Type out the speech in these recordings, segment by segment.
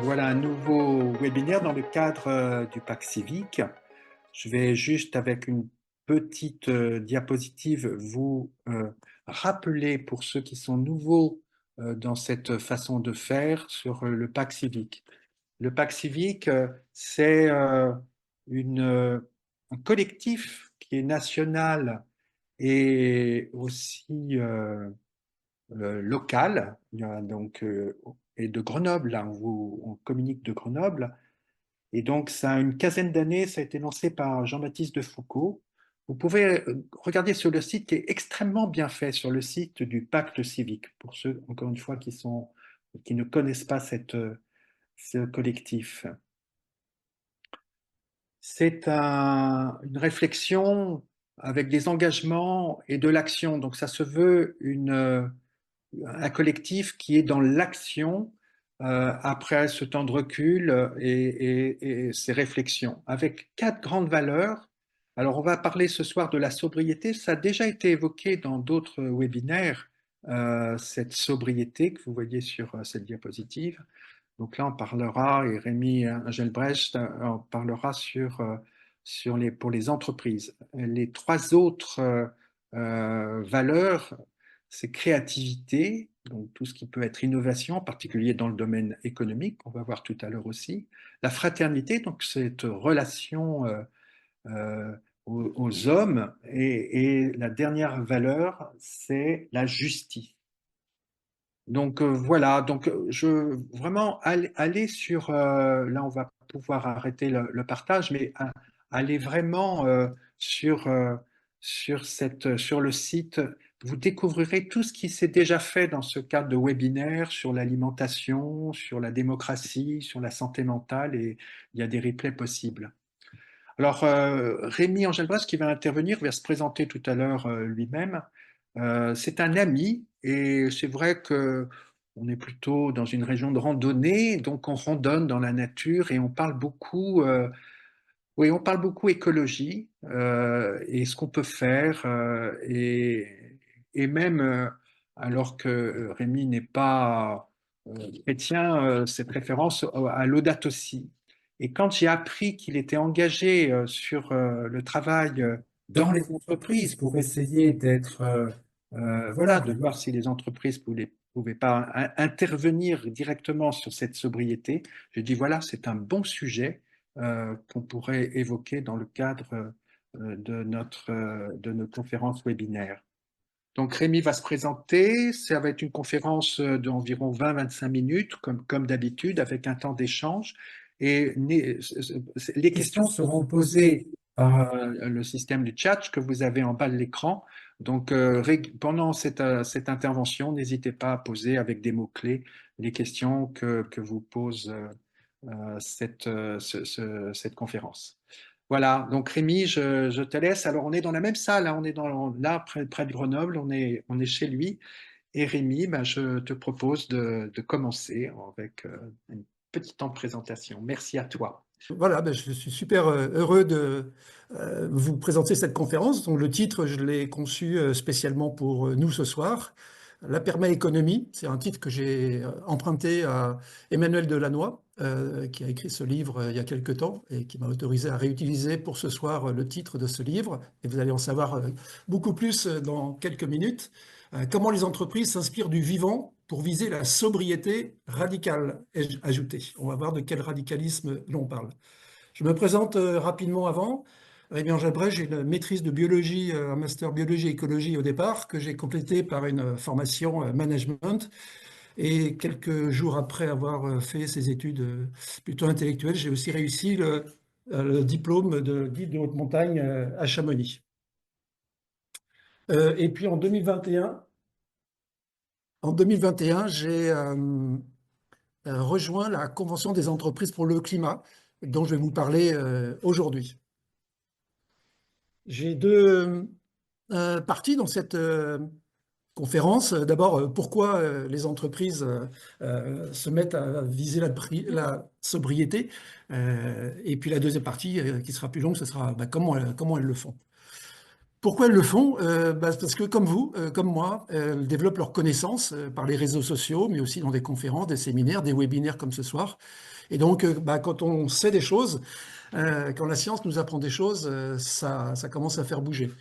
Voilà un nouveau webinaire dans le cadre du Pacte civique. Je vais juste avec une petite diapositive vous rappeler pour ceux qui sont nouveaux dans cette façon de faire sur le Pacte civique. Le Pacte civique, c'est un collectif qui est national et aussi local. Il y a donc, et de Grenoble, là, on communique de Grenoble. Et donc, ça a une quinzaine d'années, ça a été lancé par Jean-Baptiste de Foucault. Vous pouvez regarder sur le site qui est extrêmement bien fait, sur le site du Pacte civique, pour ceux, encore une fois, qui ne connaissent pas ce collectif. C'est une réflexion avec des engagements et de l'action. Donc, ça se veut un collectif qui est dans l'action après ce temps de recul et ces réflexions, avec quatre grandes valeurs. Alors, on va parler ce soir de la sobriété. Ça a déjà été évoqué dans d'autres webinaires, cette sobriété que vous voyez sur cette diapositive. Donc là, on parlera, et Rémi Engelbrecht on parlera pour les entreprises. Les trois autres valeurs, c'est créativité, donc tout ce qui peut être innovation, en particulier dans le domaine économique, qu'on va voir tout à l'heure aussi. La fraternité, donc cette relation euh, aux hommes. Et la dernière valeur, c'est la justice. Donc voilà, donc vraiment aller sur, là on va pouvoir arrêter le partage, mais aller vraiment sur le site, vous découvrirez tout ce qui s'est déjà fait dans ce cadre de webinaire sur l'alimentation, sur la démocratie, sur la santé mentale, et il y a des replays possibles. Alors, Rémi Engelbrecht, qui va intervenir, va se présenter tout à l'heure lui-même. C'est un ami et c'est vrai que on est plutôt dans une région de randonnée, donc on randonne dans la nature et on parle beaucoup, oui, on parle beaucoup écologie et ce qu'on peut faire et même alors que Rémi n'est pas chrétien, cette référence à Laudato Si. Et quand j'ai appris qu'il était engagé sur le travail dans les entreprises pour essayer d'être, voilà, de voir si les entreprises pouvaient pas intervenir directement sur cette sobriété, j'ai dit voilà, c'est un bon sujet qu'on pourrait évoquer dans le cadre de nos conférences webinaires. Donc Rémi va se présenter, ça va être une conférence d'environ 20-25 minutes, comme d'habitude, avec un temps d'échange. Et les questions seront posées par le système du chat que vous avez en bas de l'écran. Donc pendant cette intervention, n'hésitez pas à poser avec des mots-clés les questions que vous pose cette conférence. Voilà, donc Rémi, je te laisse. Alors, on est dans la même salle, hein, on est là, près de Grenoble, on est chez lui. Et Rémi, ben, je te propose de commencer avec une petite temps de présentation. Merci à toi. Voilà, ben, je suis super heureux de vous présenter cette conférence. Donc, le titre, je l'ai conçu spécialement pour nous ce soir. La permaéconomie, c'est un titre que j'ai emprunté à Emmanuel Delannoy, qui a écrit ce livre il y a quelque temps et qui m'a autorisé à réutiliser pour ce soir le titre de ce livre. Et vous allez en savoir beaucoup plus dans quelques minutes. Comment les entreprises s'inspirent du vivant pour viser la sobriété radicale, ai-je ajouté. On va voir de quel radicalisme l'on parle. Je me présente rapidement avant. Eh bien, j'ai une maîtrise de biologie, un master biologie et écologie au départ, que j'ai complété par une formation management. Et quelques jours après avoir fait ces études plutôt intellectuelles, j'ai aussi réussi le diplôme de guide de haute montagne à Chamonix. Et puis en 2021, j'ai rejoint la Convention des entreprises pour le climat, dont je vais vous parler aujourd'hui. J'ai deux parties dans cette conférence. D'abord, pourquoi les entreprises se mettent à viser la sobriété. Et puis la deuxième partie, qui sera plus longue, ce sera bah, comment elles le font. Pourquoi elles le font? Parce que comme vous, comme moi, elles développent leurs connaissances par les réseaux sociaux, mais aussi dans des conférences, des séminaires, des webinaires comme ce soir. Et donc, quand on sait des choses, quand la science nous apprend des choses, ça commence à faire bouger.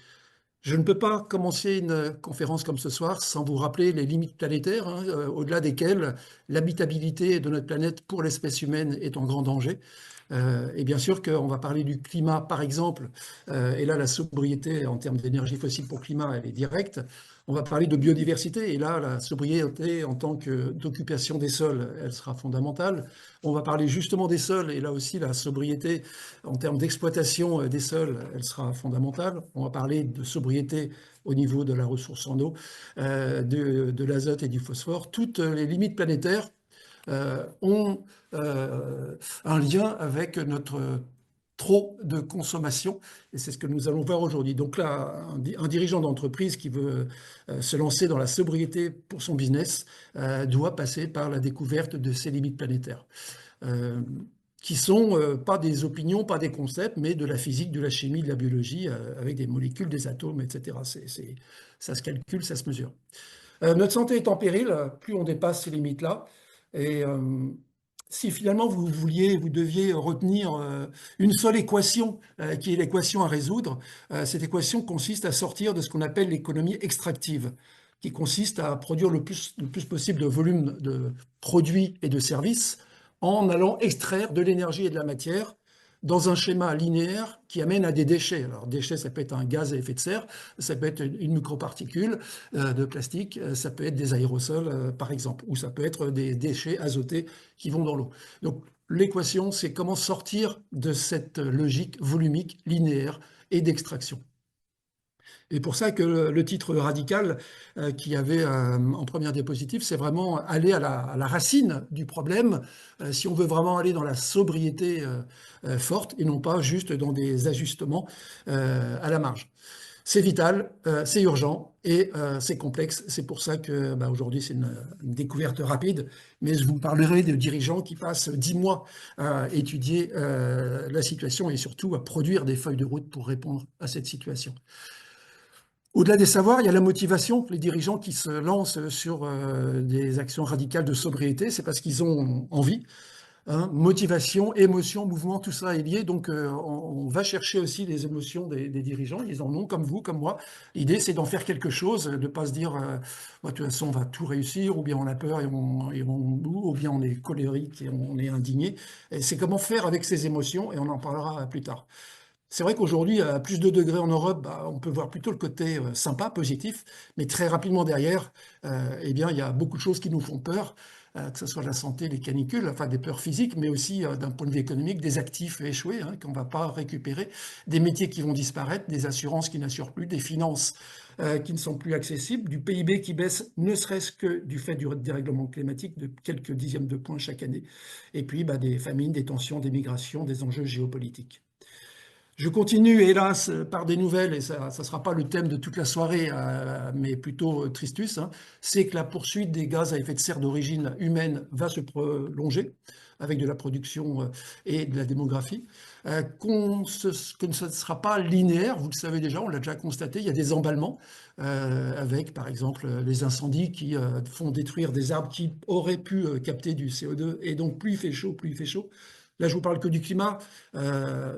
Je ne peux pas commencer une conférence comme ce soir sans vous rappeler les limites planétaires, hein, au-delà desquelles l'habitabilité de notre planète pour l'espèce humaine est en grand danger. Et bien sûr qu'on va parler du climat, par exemple, et là la sobriété en termes d'énergie fossile pour le climat, elle est directe. On va parler de biodiversité, et là la sobriété en tant d'occupation des sols, elle sera fondamentale. On va parler justement des sols, et là aussi la sobriété en termes d'exploitation des sols, elle sera fondamentale. On va parler de sobriété au niveau de la ressource en eau, de l'azote et du phosphore. Toutes les limites planétaires ont un lien avec notre trop de consommation, et c'est ce que nous allons voir aujourd'hui. Donc là, un dirigeant d'entreprise qui veut se lancer dans la sobriété pour son business doit passer par la découverte de ces limites planétaires. Qui sont pas des opinions, pas des concepts, mais de la physique, de la chimie, de la biologie, avec des molécules, des atomes, etc. Ça se calcule, ça se mesure. Notre santé est en péril, plus on dépasse ces limites-là. Et si finalement vous deviez retenir une seule équation, qui est l'équation à résoudre, cette équation consiste à sortir de ce qu'on appelle l'économie extractive, qui consiste à produire le plus possible de volume de produits et de services en allant extraire de l'énergie et de la matière dans un schéma linéaire qui amène à des déchets. Alors, déchets, ça peut être un gaz à effet de serre, ça peut être une microparticule de plastique, ça peut être des aérosols, par exemple, ou ça peut être des déchets azotés qui vont dans l'eau. Donc, l'équation, c'est comment sortir de cette logique volumique, linéaire et d'extraction. Et pour ça que le titre radical qu'il y avait en première diapositive, c'est vraiment aller à la racine du problème, si on veut vraiment aller dans la sobriété forte et non pas juste dans des ajustements à la marge. C'est vital, c'est urgent et c'est complexe. C'est pour ça que aujourd'hui c'est une découverte rapide, mais je vous parlerai de dirigeants qui passent 10 mois à étudier la situation et surtout à produire des feuilles de route pour répondre à cette situation. Au-delà des savoirs, il y a la motivation. Les dirigeants qui se lancent sur des actions radicales de sobriété, c'est parce qu'ils ont envie. Hein. Motivation, émotion, mouvement, tout ça est lié. Donc, on va chercher aussi les émotions des dirigeants. Ils en ont, comme vous, comme moi. L'idée, c'est d'en faire quelque chose, de ne pas se dire, de toute façon, on va tout réussir, ou bien on a peur ou bien on est colérique et on est indigné. Et c'est comment faire avec ces émotions, et on en parlera plus tard. C'est vrai qu'aujourd'hui, à plus de degrés en Europe, on peut voir plutôt le côté sympa, positif, mais très rapidement derrière, eh bien, il y a beaucoup de choses qui nous font peur, que ce soit la santé, les canicules, enfin des peurs physiques, mais aussi d'un point de vue économique, des actifs échoués qu'on ne va pas récupérer, des métiers qui vont disparaître, des assurances qui n'assurent plus, des finances qui ne sont plus accessibles, du PIB qui baisse, ne serait-ce que du fait du dérèglement climatique de quelques dixièmes de points chaque année, et puis des famines, des tensions, des migrations, des enjeux géopolitiques. Je continue, hélas, par des nouvelles, et ça ne sera pas le thème de toute la soirée, mais plutôt tristus, hein. C'est que la poursuite des gaz à effet de serre d'origine humaine va se prolonger avec de la production et de la démographie, que ce ne sera pas linéaire, vous le savez déjà, on l'a déjà constaté, il y a des emballements, avec par exemple les incendies qui font détruire des arbres qui auraient pu capter du CO2, et donc plus il fait chaud, plus il fait chaud. Là, je vous parle que du climat.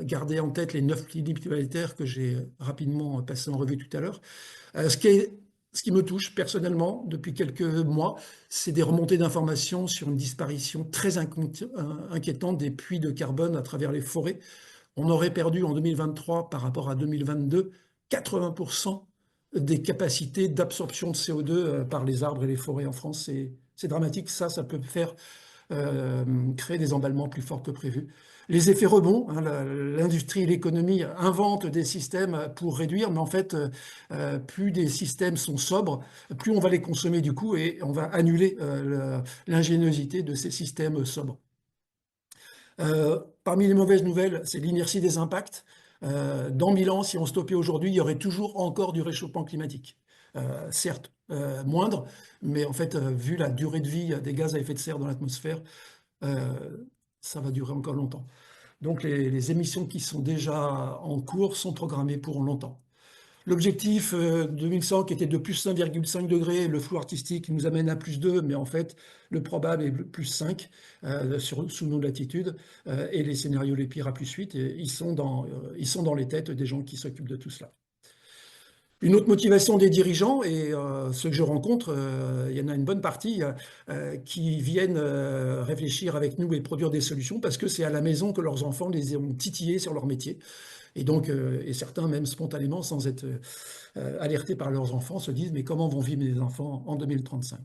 Gardez en tête les 9 limites planétaires que j'ai rapidement passé en revue tout à l'heure. Ce qui me touche personnellement depuis quelques mois, c'est des remontées d'informations sur une disparition très inquiétante des puits de carbone à travers les forêts. On aurait perdu en 2023 par rapport à 2022 80% des capacités d'absorption de CO2 par les arbres et les forêts en France. C'est dramatique. Ça peut faire créer des emballements plus forts que prévu. Les effets rebonds, hein, l'industrie et l'économie inventent des systèmes pour réduire, mais en fait, plus des systèmes sont sobres, plus on va les consommer du coup et on va annuler l'ingéniosité de ces systèmes sobres. Parmi les mauvaises nouvelles, c'est l'inertie des impacts. Dans 1000 ans, si on stoppait aujourd'hui, il y aurait toujours encore du réchauffement climatique. Certes, moindre, mais en fait, vu la durée de vie des gaz à effet de serre dans l'atmosphère, ça va durer encore longtemps. Donc les émissions qui sont déjà en cours sont programmées pour longtemps. L'objectif 2100 qui était de plus 1,5 degrés, le flou artistique qui nous amène à plus 2, mais en fait le probable est plus 5 sous nos latitudes, et les scénarios les pires à plus 8, et ils sont dans les têtes des gens qui s'occupent de tout cela. Une autre motivation des dirigeants, et ceux que je rencontre, il y en a une bonne partie qui viennent réfléchir avec nous et produire des solutions parce que c'est à la maison que leurs enfants les ont titillés sur leur métier. Et donc, et certains même spontanément, sans être alertés par leurs enfants, se disent, mais comment vont vivre mes enfants en 2035?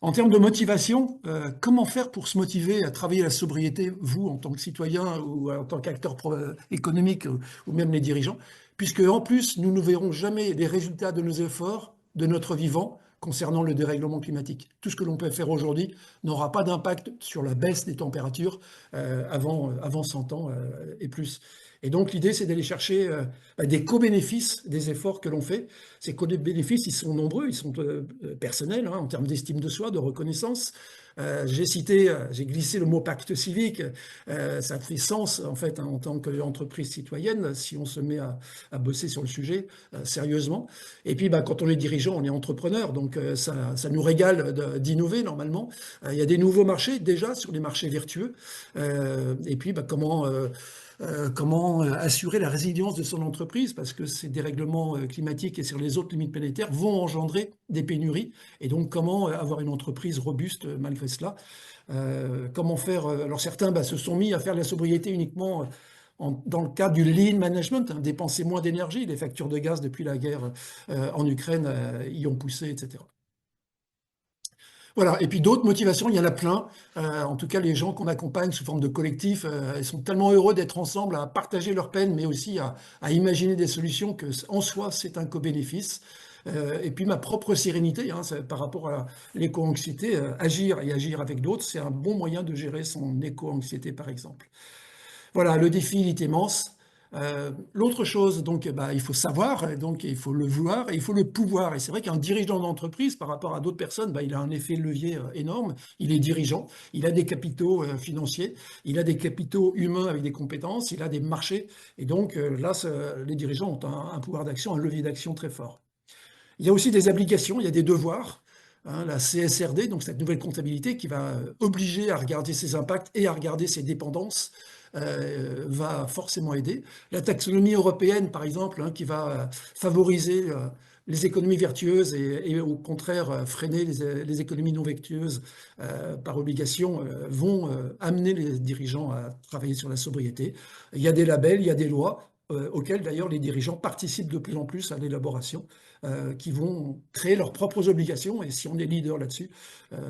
En termes de motivation, comment faire pour se motiver à travailler la sobriété, vous, en tant que citoyen ou en tant qu'acteur économique, ou même les dirigeants, puisque en plus, nous ne verrons jamais les résultats de nos efforts, de notre vivant, concernant le dérèglement climatique. Tout ce que l'on peut faire aujourd'hui n'aura pas d'impact sur la baisse des températures avant 100 ans et plus. Et donc l'idée, c'est d'aller chercher des co-bénéfices des efforts que l'on fait. Ces co-bénéfices, ils sont nombreux, ils sont personnels, hein, en termes d'estime de soi, de reconnaissance. J'ai glissé le mot pacte civique. Ça fait sens, en fait, hein, en tant qu'entreprise citoyenne, si on se met à bosser sur le sujet sérieusement. Et puis, quand on est dirigeant, on est entrepreneur, donc ça nous régale d'innover, normalement. Il y a des nouveaux marchés, déjà, sur les marchés vertueux. Et puis, comment assurer la résilience de son entreprise, parce que ces dérèglements climatiques et sur les autres limites planétaires vont engendrer des pénuries. Et donc, comment avoir une entreprise robuste malgré cela? Comment faire? Alors, certains se sont mis à faire la sobriété uniquement dans le cadre du lean management, hein, dépenser moins d'énergie. Les factures de gaz depuis la guerre en Ukraine y ont poussé, etc. Voilà, et puis d'autres motivations, il y en a plein. En tout cas, les gens qu'on accompagne sous forme de collectif, ils sont tellement heureux d'être ensemble à partager leurs peines, mais aussi à imaginer des solutions que, en soi, c'est un co-bénéfice. Et puis ma propre sérénité, hein, par rapport à l'éco-anxiété, agir et agir avec d'autres, c'est un bon moyen de gérer son éco-anxiété, par exemple. Voilà, le défi, il est immense. L'autre chose, donc, il faut savoir, donc il faut le vouloir et il faut le pouvoir. Et c'est vrai qu'un dirigeant d'entreprise, par rapport à d'autres personnes, il a un effet de levier énorme. Il est dirigeant, il a des capitaux financiers, il a des capitaux humains avec des compétences, il a des marchés. Et donc là, les dirigeants ont un pouvoir d'action, un levier d'action très fort. Il y a aussi des obligations, il y a des devoirs. Hein, la CSRD, donc cette nouvelle comptabilité qui va obliger à regarder ses impacts et à regarder ses dépendances, va forcément aider. La taxonomie européenne, par exemple, hein, qui va favoriser les économies vertueuses et au contraire freiner les économies non vertueuses par obligation, vont amener les dirigeants à travailler sur la sobriété. Il y a des labels, il y a des lois auxquelles d'ailleurs les dirigeants participent de plus en plus à l'élaboration, qui vont créer leurs propres obligations. Et si on est leader là-dessus,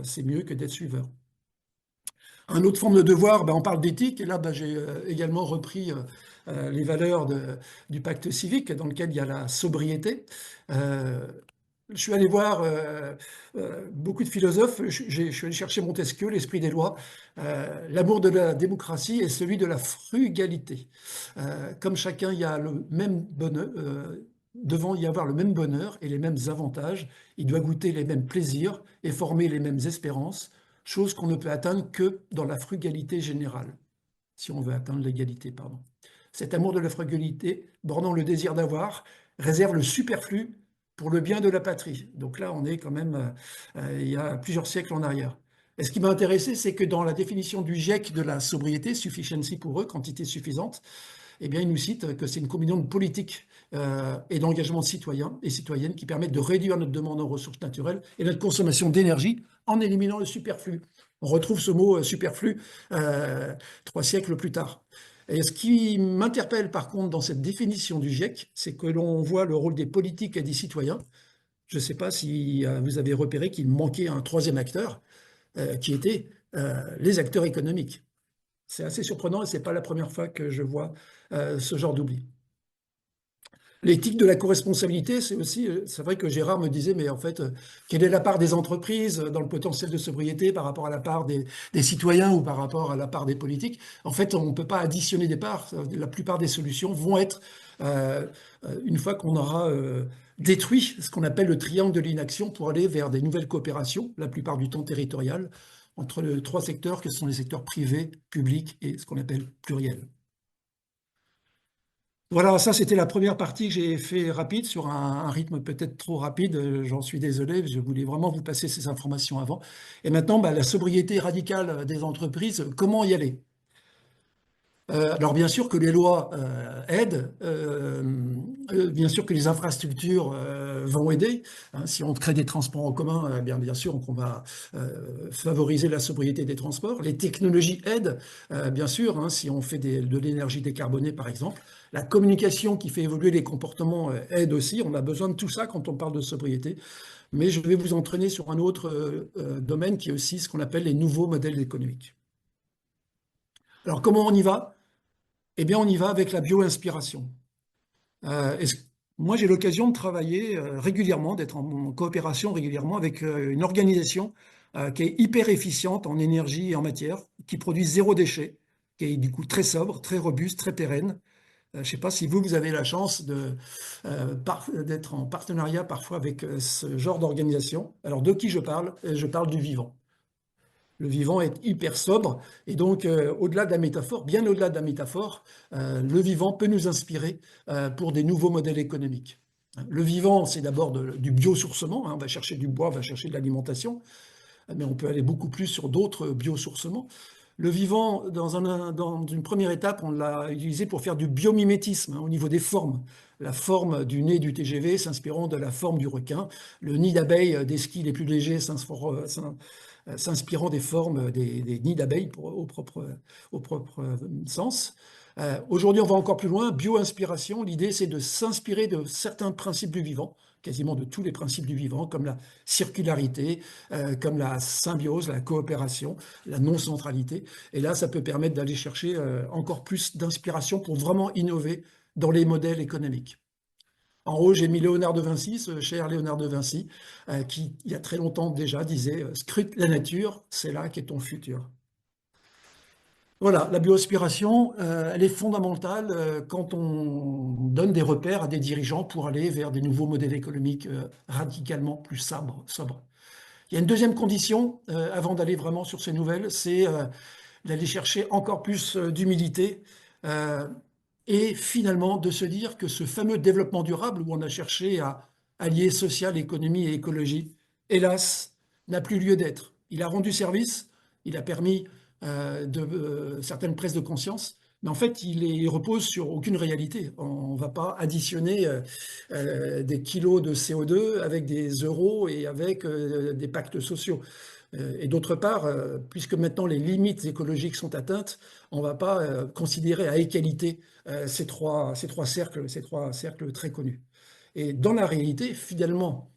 c'est mieux que d'être suiveur. Une autre forme de devoir, on parle d'éthique, et là j'ai également repris les valeurs du pacte civique dans lequel il y a la sobriété. Je suis allé voir beaucoup de philosophes, je suis allé chercher Montesquieu, l'esprit des lois. L'amour de la démocratie est celui de la frugalité. Comme chacun, il y a le même bonheur, devant y avoir le même bonheur et les mêmes avantages, il doit goûter les mêmes plaisirs et former les mêmes espérances, chose qu'on ne peut atteindre que dans la frugalité générale, si on veut atteindre l'égalité, pardon. Cet amour de la frugalité, bornant le désir d'avoir, réserve le superflu pour le bien de la patrie. Donc là, on est quand même il y a plusieurs siècles en arrière. Et ce qui m'a intéressé, c'est que dans la définition du GIEC de la sobriété, sufficiency pour eux, quantité suffisante, eh bien, il nous cite que c'est une combinaison de politique et d'engagement citoyen et citoyenne qui permettent de réduire notre demande en ressources naturelles et notre consommation d'énergie en éliminant le superflu. On retrouve ce mot superflu 3 siècles plus tard. Et ce qui m'interpelle par contre dans cette définition du GIEC, c'est que l'on voit le rôle des politiques et des citoyens. Je ne sais pas si vous avez repéré qu'il manquait un troisième acteur, qui était les acteurs économiques. C'est assez surprenant et ce n'est pas la première fois que je vois ce genre d'oubli. L'éthique de la co-responsabilité, c'est aussi, c'est vrai que Gérard me disait, mais en fait, quelle est la part des entreprises dans le potentiel de sobriété par rapport à la part des citoyens ou par rapport à la part des politiques? En fait, on ne peut pas additionner des parts. La plupart des solutions vont être, une fois qu'on aura détruit ce qu'on appelle le triangle de l'inaction pour aller vers des nouvelles coopérations, la plupart du temps territoriales, entre les 3 secteurs que sont les secteurs privés, publics et ce qu'on appelle pluriels. Voilà, ça c'était la première partie que j'ai fait rapide, sur un rythme peut-être trop rapide. J'en suis désolé, je voulais vraiment vous passer ces informations avant. Et maintenant, bah, la sobriété radicale des entreprises, comment y aller? Alors bien sûr que les lois aident, bien sûr que les infrastructures vont aider, hein. Si on crée des transports en commun, bien sûr qu'on va favoriser la sobriété des transports. Les technologies aident, bien sûr, hein, si on fait de l'énergie décarbonée par exemple. La communication qui fait évoluer les comportements aide aussi. On a besoin de tout ça quand on parle de sobriété. Mais je vais vous entraîner sur un autre domaine qui est aussi ce qu'on appelle les nouveaux modèles économiques. Alors comment on y va? Eh bien, on y va avec la bio-inspiration. Euh, est-ce- Moi, j'ai l'occasion de travailler régulièrement, d'être en coopération régulièrement avec une organisation qui est hyper efficiente en énergie et en matière, qui produit zéro déchet, qui est du coup très sobre, très robuste, très pérenne. Je ne sais pas si vous avez la chance d'être en partenariat parfois avec ce genre d'organisation. Alors, de qui je parle? Je parle du vivant. Le vivant est hyper sobre et donc au-delà de la métaphore, bien au-delà de la métaphore, le vivant peut nous inspirer pour des nouveaux modèles économiques. Le vivant, c'est d'abord du biosourcement, hein, on va chercher du bois, on va chercher de l'alimentation, mais on peut aller beaucoup plus sur d'autres biosourcements. Le vivant, dans une première étape, on l'a utilisé pour faire du biomimétisme, hein, au niveau des formes. La forme du nez du TGV s'inspirant de la forme du requin, le nid d'abeille des skis les plus légers s'inspirant des formes des nids d'abeilles au propre sens. Aujourd'hui, on va encore plus loin. Bio-inspiration, l'idée, c'est de s'inspirer de certains principes du vivant, quasiment de tous les principes du vivant, comme la circularité, comme la symbiose, la coopération, la non-centralité. Et là, ça peut permettre d'aller chercher encore plus d'inspiration pour vraiment innover dans les modèles économiques. En haut, j'ai mis Léonard de Vinci, ce cher Léonard de Vinci, qui, il y a très longtemps déjà, disait scrute la nature, c'est là qu'est ton futur. Voilà, la bioaspiration, elle est fondamentale quand on donne des repères à des dirigeants pour aller vers des nouveaux modèles économiques radicalement plus sobres. Il y a une deuxième condition, avant d'aller vraiment sur ces nouvelles, c'est d'aller chercher encore plus d'humilité euh, et finalement de se dire que ce fameux développement durable où on a cherché à allier social, économie et écologie, hélas, n'a plus lieu d'être. Il a rendu service, il a permis certaines prises de conscience, mais en fait, il repose sur aucune réalité. On ne va pas additionner des kilos de CO2 avec des euros et avec des pactes sociaux. Et d'autre part, puisque maintenant les limites écologiques sont atteintes, on ne va pas considérer à égalité ces trois cercles très connus. Et dans la réalité, finalement,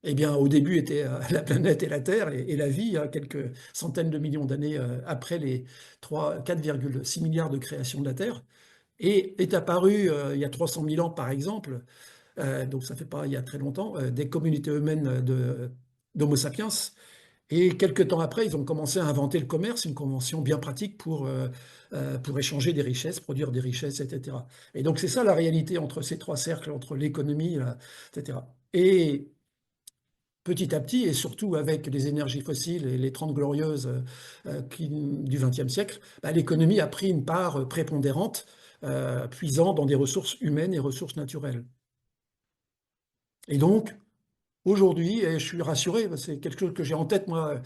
eh bien, au début était la planète et la Terre et la vie, hein, quelques centaines de millions d'années après les 4,6 milliards de création de la Terre, et est apparu il y a 300 000 ans, par exemple, donc ça fait pas il y a très longtemps, des communautés humaines d'Homo sapiens. Et quelques temps après, ils ont commencé à inventer le commerce, une convention bien pratique pour échanger des richesses, produire des richesses, etc. Et donc c'est ça la réalité entre ces trois cercles, entre l'économie, etc. Et petit à petit, et surtout avec les énergies fossiles et les 30 glorieuses du XXe siècle, bah, l'économie a pris une part prépondérante, puisant dans des ressources humaines et ressources naturelles. Et donc, aujourd'hui, et je suis rassuré, c'est quelque chose que j'ai en tête, moi,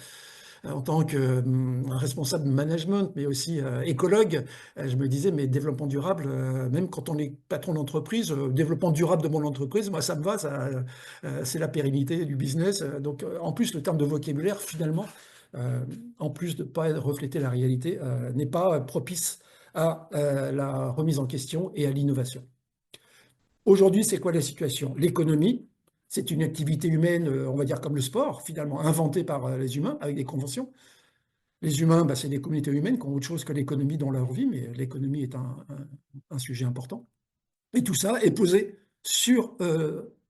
en tant que responsable de management, mais aussi écologue, je me disais, mais développement durable, même quand on est patron d'entreprise, développement durable de mon entreprise, moi, ça me va, c'est la pérennité du business. Donc, en plus, le terme de vocabulaire, finalement, en plus de ne pas refléter la réalité, n'est pas propice à la remise en question et à l'innovation. Aujourd'hui, c'est quoi la situation? L'économie, c'est une activité humaine, on va dire comme le sport, finalement, inventée par les humains avec des conventions. Les humains, bah, c'est des communautés humaines qui ont autre chose que l'économie dans leur vie, mais l'économie est un sujet important. Et tout ça est posé sur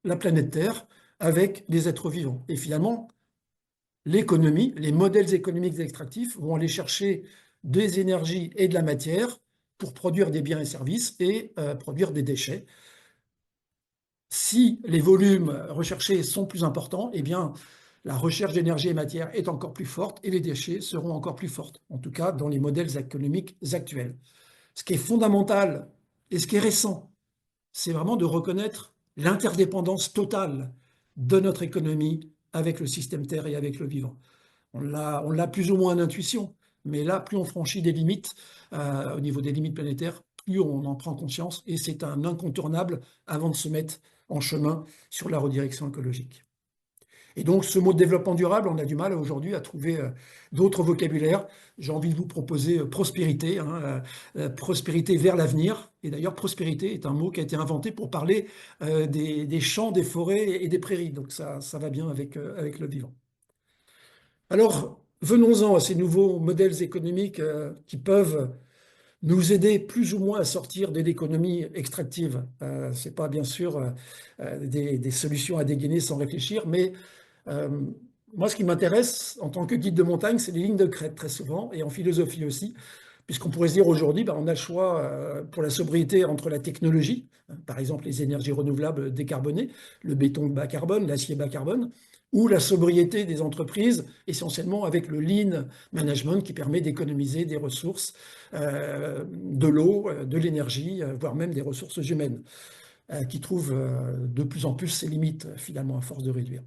la planète Terre avec des êtres vivants. Et finalement, l'économie, les modèles économiques extractifs vont aller chercher des énergies et de la matière pour produire des biens et services et produire des déchets. Si les volumes recherchés sont plus importants, eh bien, la recherche d'énergie et matière est encore plus forte et les déchets seront encore plus fortes, en tout cas dans les modèles économiques actuels. Ce qui est fondamental et ce qui est récent, c'est vraiment de reconnaître l'interdépendance totale de notre économie avec le système Terre et avec le vivant. On l'a plus ou moins en intuition, mais là, plus on franchit des limites, au niveau des limites planétaires, plus on en prend conscience, et c'est un incontournable avant de se mettre en chemin sur la redirection écologique. Et donc, ce mot de développement durable, on a du mal aujourd'hui à trouver d'autres vocabulaires. J'ai envie de vous proposer prospérité, hein, prospérité vers l'avenir. Et d'ailleurs, prospérité est un mot qui a été inventé pour parler des champs, des forêts et des prairies. Donc, ça va bien avec le vivant. Alors, venons-en à ces nouveaux modèles économiques qui peuvent nous aider plus ou moins à sortir de l'économie extractive. Ce n'est pas bien sûr des solutions à dégainer sans réfléchir, mais euh, moi, ce qui m'intéresse en tant que guide de montagne, c'est les lignes de crête très souvent, et en philosophie aussi, puisqu'on pourrait se dire aujourd'hui, on a le choix pour la sobriété entre la technologie, hein, par exemple les énergies renouvelables décarbonées, le béton bas carbone, l'acier bas carbone, ou la sobriété des entreprises, essentiellement avec le lean management qui permet d'économiser des ressources, de l'eau, de l'énergie, voire même des ressources humaines, qui trouvent de plus en plus ses limites finalement à force de réduire.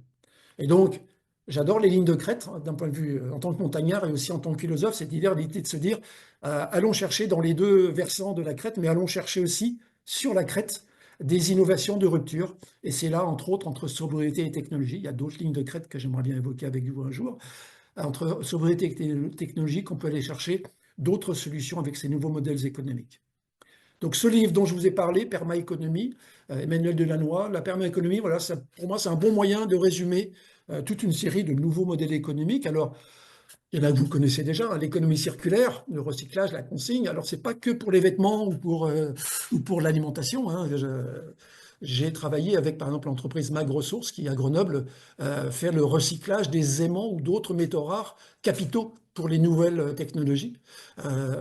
Et donc, j'adore les lignes de crête, hein, d'un point de vue en tant que montagnard et aussi en tant que philosophe, cette idée de se dire, allons chercher dans les deux versants de la crête, mais allons chercher aussi sur la crête des innovations de rupture. Et c'est là, entre autres, entre sobriété et technologie. Il y a d'autres lignes de crête que j'aimerais bien évoquer avec vous un jour. Entre sobriété et technologie, qu'on peut aller chercher d'autres solutions avec ces nouveaux modèles économiques. Donc ce livre dont je vous ai parlé, Permaéconomie, Emmanuel Delannoy, la permaéconomie, voilà, ça, pour moi c'est un bon moyen de résumer toute une série de nouveaux modèles économiques. Alors, il y en a que vous connaissez déjà, hein, l'économie circulaire, le recyclage, la consigne. Alors, c'est pas que pour les vêtements ou pour l'alimentation, hein. J'ai travaillé avec, par exemple, l'entreprise MagResources qui, à Grenoble, fait le recyclage des aimants ou d'autres métaux rares capitaux pour les nouvelles technologies,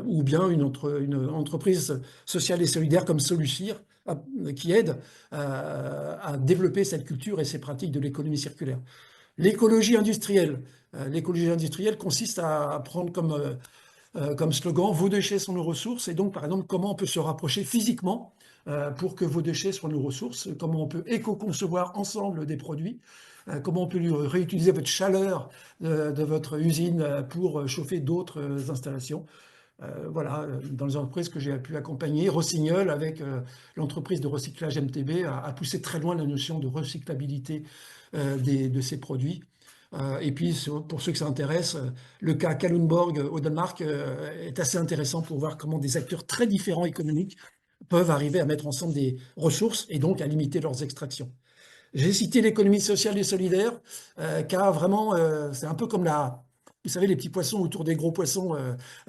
ou bien une entreprise sociale et solidaire comme Solucir, qui aide à développer cette culture et ces pratiques de l'économie circulaire. L'écologie industrielle consiste à prendre comme slogan vos déchets sont nos ressources, et donc par exemple comment on peut se rapprocher physiquement pour que vos déchets soient nos ressources, comment on peut éco-concevoir ensemble des produits, comment on peut réutiliser votre chaleur de votre usine pour chauffer d'autres installations. Voilà, dans les entreprises que j'ai pu accompagner, Rossignol, avec l'entreprise de recyclage MTB, a poussé très loin la notion de recyclabilité de ces produits. Et puis, pour ceux que ça intéresse, le cas Kalundborg au Danemark est assez intéressant pour voir comment des acteurs très différents économiques peuvent arriver à mettre ensemble des ressources et donc à limiter leurs extractions. J'ai cité l'économie sociale et solidaire, car vraiment, c'est un peu comme vous savez, les petits poissons autour des gros poissons,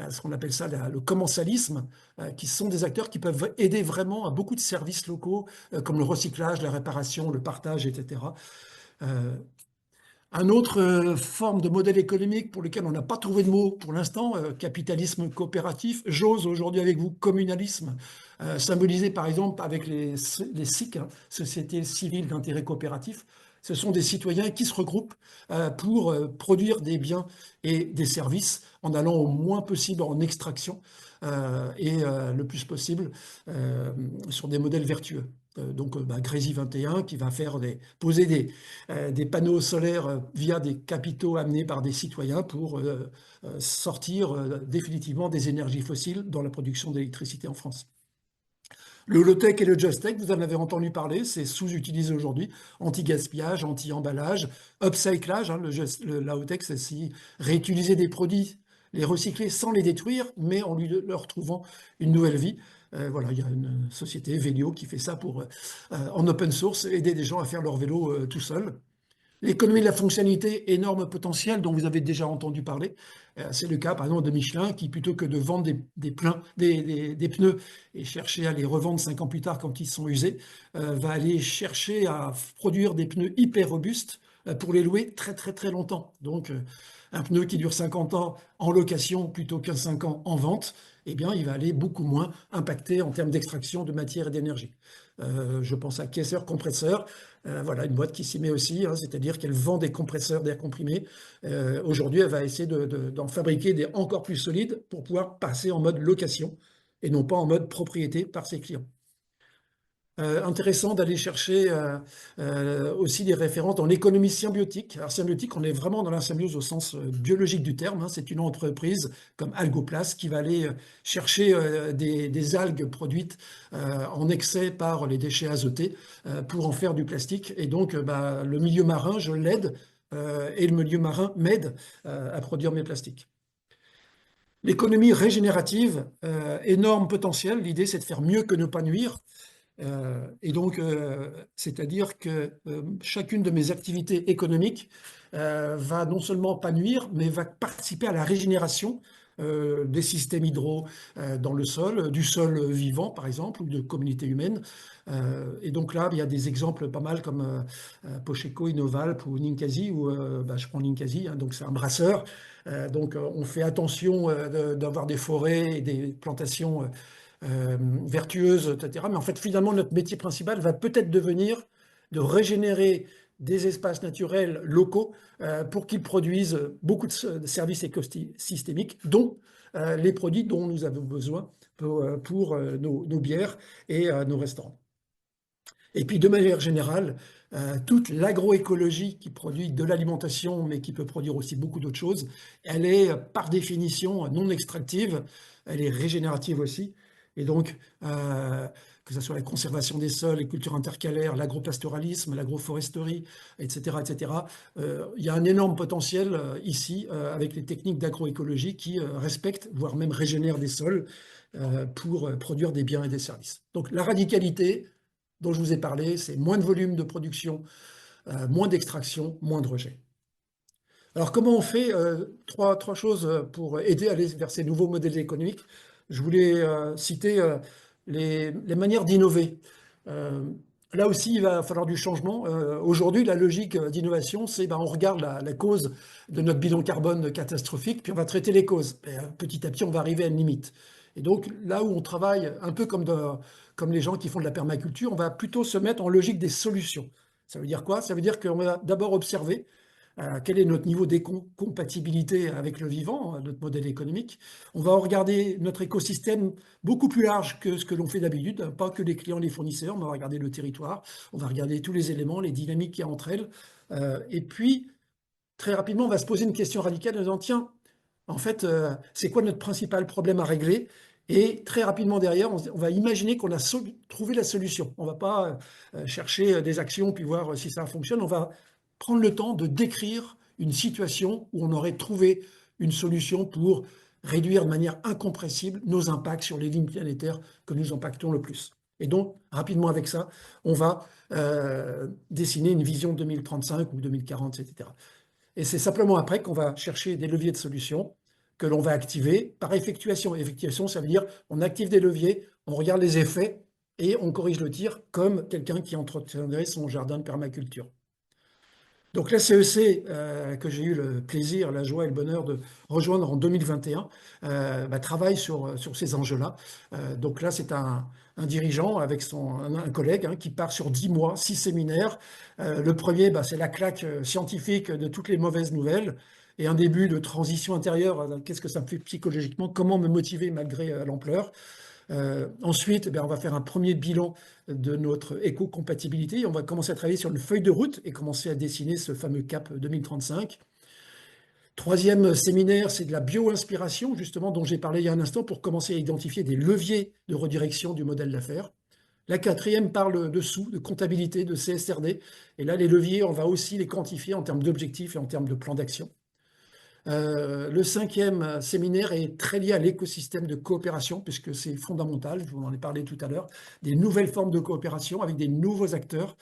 ce qu'on appelle ça le commensalisme, qui sont des acteurs qui peuvent aider vraiment à beaucoup de services locaux, comme le recyclage, la réparation, le partage, etc. Euh, un autre forme de modèle économique pour lequel on n'a pas trouvé de mot pour l'instant, capitalisme coopératif, j'ose aujourd'hui avec vous, communalisme, symbolisé par exemple avec les SIC, hein, sociétés civiles d'intérêt coopératif. Ce sont des citoyens qui se regroupent pour produire des biens et des services en allant au moins possible en extraction et le plus possible sur des modèles vertueux. Donc Grésy 21 qui va poser des panneaux solaires via des capitaux amenés par des citoyens pour sortir définitivement des énergies fossiles dans la production d'électricité en France. Le low-tech et le just-tech, vous en avez entendu parler, c'est sous-utilisé aujourd'hui, anti-gaspillage, anti-emballage, upcyclage, hein, la low-tech, c'est aussi réutiliser des produits, les recycler sans les détruire, mais en leur trouvant une nouvelle vie. Voilà, il y a une société, Velio, qui fait ça pour, en open source, aider des gens à faire leur vélo tout seuls. L'économie de la fonctionnalité, énorme potentiel dont vous avez déjà entendu parler. C'est le cas, par exemple, de Michelin qui, plutôt que de vendre des pneus et chercher à les revendre 5 ans plus tard quand ils sont usés, va aller chercher à produire des pneus hyper robustes pour les louer très très très longtemps. Donc, un pneu qui dure 50 ans en location plutôt que 5 ans en vente, eh bien, il va aller beaucoup moins impacter en termes d'extraction de matière et d'énergie. Je pense à Kaiser Compresseur, voilà, une boîte qui s'y met aussi, hein, c'est-à-dire qu'elle vend des compresseurs d'air comprimé. Aujourd'hui, elle va essayer d'en fabriquer des encore plus solides pour pouvoir passer en mode location et non pas en mode propriété par ses clients. intéressant d'aller chercher aussi des références dans l'économie symbiotique. Alors symbiotique, on est vraiment dans la symbiose au sens biologique du terme, hein. C'est une entreprise comme Algoplast qui va aller chercher des algues produites en excès par les déchets azotés pour en faire du plastique. Et donc bah, le milieu marin, je l'aide et le milieu marin m'aide à produire mes plastiques. L'économie régénérative, énorme potentiel. L'idée, c'est de faire mieux que ne pas nuire. Et donc, c'est-à-dire que chacune de mes activités économiques va non seulement pas nuire, mais va participer à la régénération des systèmes hydro dans le sol, du sol vivant par exemple, ou de communautés humaines. Et donc là, il y a des exemples pas mal comme Pocheco, Innovalp ou Ninkasi, où bah, je prends Ninkasi, hein, donc c'est un brasseur. Donc on fait attention d'avoir des forêts et des plantations vertueuses, etc. Mais en fait, finalement, notre métier principal va peut-être devenir de régénérer des espaces naturels locaux pour qu'ils produisent beaucoup de services écosystémiques, dont les produits dont nous avons besoin pour nos bières et nos restaurants. Et puis, de manière générale, toute l'agroécologie qui produit de l'alimentation, mais qui peut produire aussi beaucoup d'autres choses, elle est par définition non extractive, elle est régénérative aussi. Et donc, que ce soit la conservation des sols, les cultures intercalaires, l'agropastoralisme, l'agroforesterie, etc., il y a un énorme potentiel ici avec les techniques d'agroécologie qui respectent, voire même régénèrent des sols pour produire des biens et des services. Donc, la radicalité dont je vous ai parlé, c'est moins de volume de production, moins d'extraction, moins de rejet. Alors comment on fait trois choses pour aider à aller vers ces nouveaux modèles économiques. Je voulais citer les manières d'innover. Là aussi, il va falloir du changement. Aujourd'hui, la logique d'innovation, c'est ben, on regarde la cause de notre bilan carbone catastrophique, puis on va traiter les causes. Et, petit à petit, on va arriver à une limite. Et donc, là où on travaille un peu comme les gens qui font de la permaculture, on va plutôt se mettre en logique des solutions. Ça veut dire quoi? Ça veut dire qu'on va d'abord observer quel est notre niveau d'incompatibilité avec le vivant, notre modèle économique. On va regarder notre écosystème beaucoup plus large que ce que l'on fait d'habitude, pas que les clients, les fournisseurs, mais on va regarder le territoire, on va regarder tous les éléments, les dynamiques qu'il y a entre elles. Et puis, très rapidement, on va se poser une question radicale en disant, tiens, en fait, c'est quoi notre principal problème à régler? Et très rapidement derrière, on va imaginer qu'on a trouvé la solution. On ne va pas chercher des actions puis voir si ça fonctionne. On va prendre le temps de décrire une situation où on aurait trouvé une solution pour réduire de manière incompressible nos impacts sur les lignes planétaires que nous impactons le plus. Et donc, rapidement avec ça, on va dessiner une vision 2035 ou 2040, etc. Et c'est simplement après qu'on va chercher des leviers de solution que l'on va activer par effectuation. Effectuation, ça veut dire on active des leviers, on regarde les effets et on corrige le tir comme quelqu'un qui entretiendrait son jardin de permaculture. Donc la CEC, que j'ai eu le plaisir, la joie et le bonheur de rejoindre en 2021, travaille sur ces enjeux-là. Donc là, c'est un dirigeant avec un collègue qui part sur 10 mois, 6 séminaires. Le premier, c'est la claque scientifique de toutes les mauvaises nouvelles et un début de transition intérieure. Qu'est-ce que ça me fait psychologiquement? Comment me motiver malgré l'ampleur? Ensuite, on va faire un premier bilan de notre éco-compatibilité. On va commencer à travailler sur une feuille de route et commencer à dessiner ce fameux cap 2035. Troisième séminaire, c'est de la bio-inspiration, justement, dont j'ai parlé il y a un instant, pour commencer à identifier des leviers de redirection du modèle d'affaires. La quatrième parle de sous, de comptabilité, de CSRD. Et là, les leviers, on va aussi les quantifier en termes d'objectifs et en termes de plan d'action. Le cinquième séminaire est très lié à l'écosystème de coopération, puisque c'est fondamental, je vous en ai parlé tout à l'heure, des nouvelles formes de coopération avec des nouveaux acteurs,